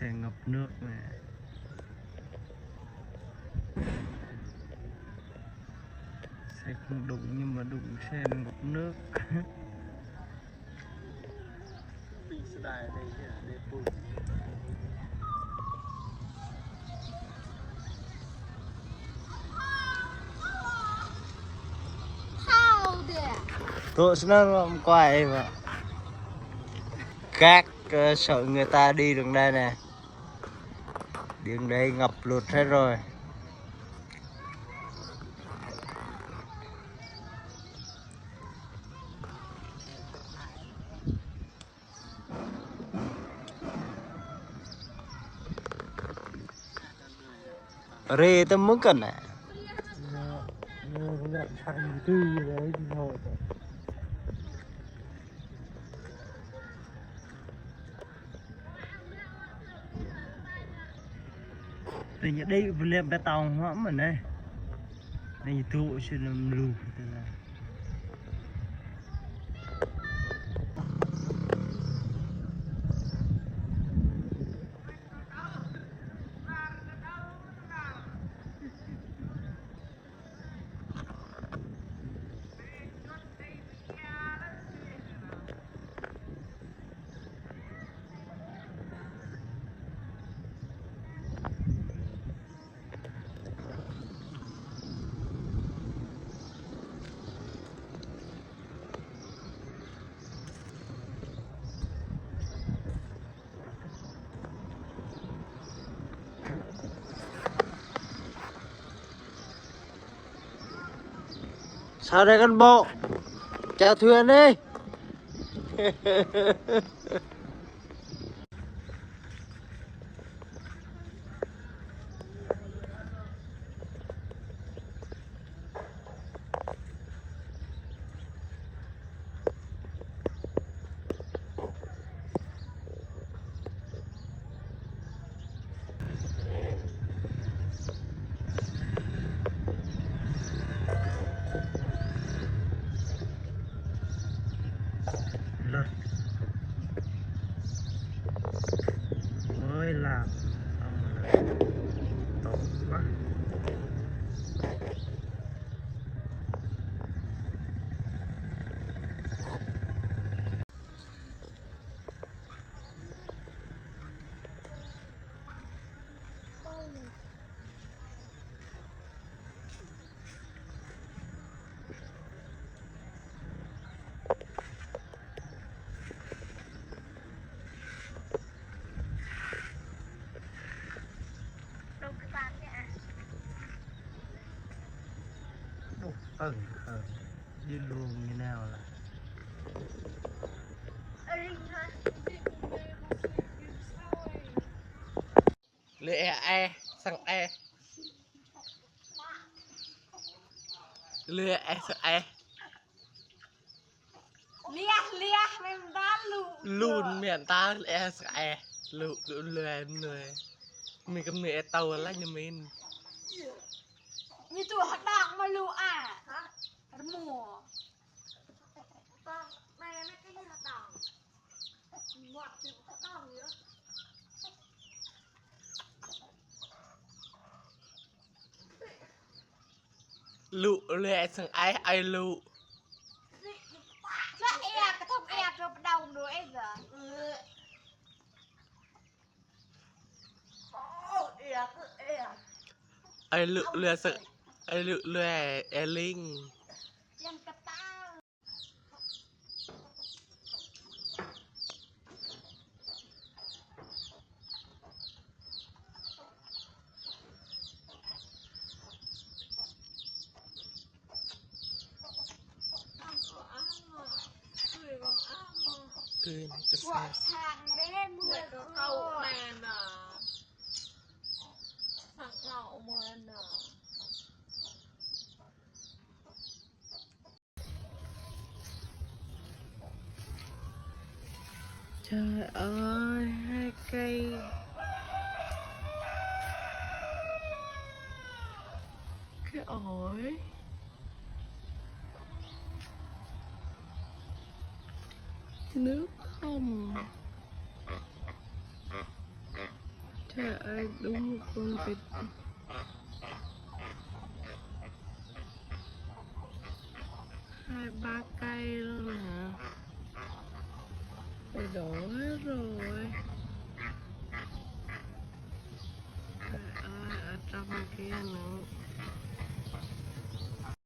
xe ngập nước này. Xe không đụng nhưng mà đụng xe ngập nước. Tôi sẽ nó quay mà các sợ người ta đi đường đây nè, đường đây ngập lụt hết rồi. Rê tâm mức cần nè. Thì như đây lên bé tàu hõm mà này. Đây tụ sẽ làm lù. Sao đây con bộ? Chèo thuyền đi. Ôi làm tốt quá. Đi luôn như nào là lệ e sang e lệ e sang e lia mình ta lùn miệng ta lệ sang e lùn lệ người mình cầm nệ tàu là như mình như tụi hot dog mà lù à mùa mày mấy cái như hot dog ngọt thì hot dog nữa lụ lệ sang ai ai lụ nó e cái thông e rồi đầu nữa em giờ ai lụ lệ sang ai lụ lệ e linhยังกระต้าคือก็ หัว แซ่บ ทางได้มือเข้าแมนอ่ะทางเข้าเมือนอ่ะ trời ơi hai cây cái ổi nước không Trời ơi, đúng một con vịt. Hai ba cây luôn hả? Phải đổ hết rồi. Trời ơi, ở trong kia nữa.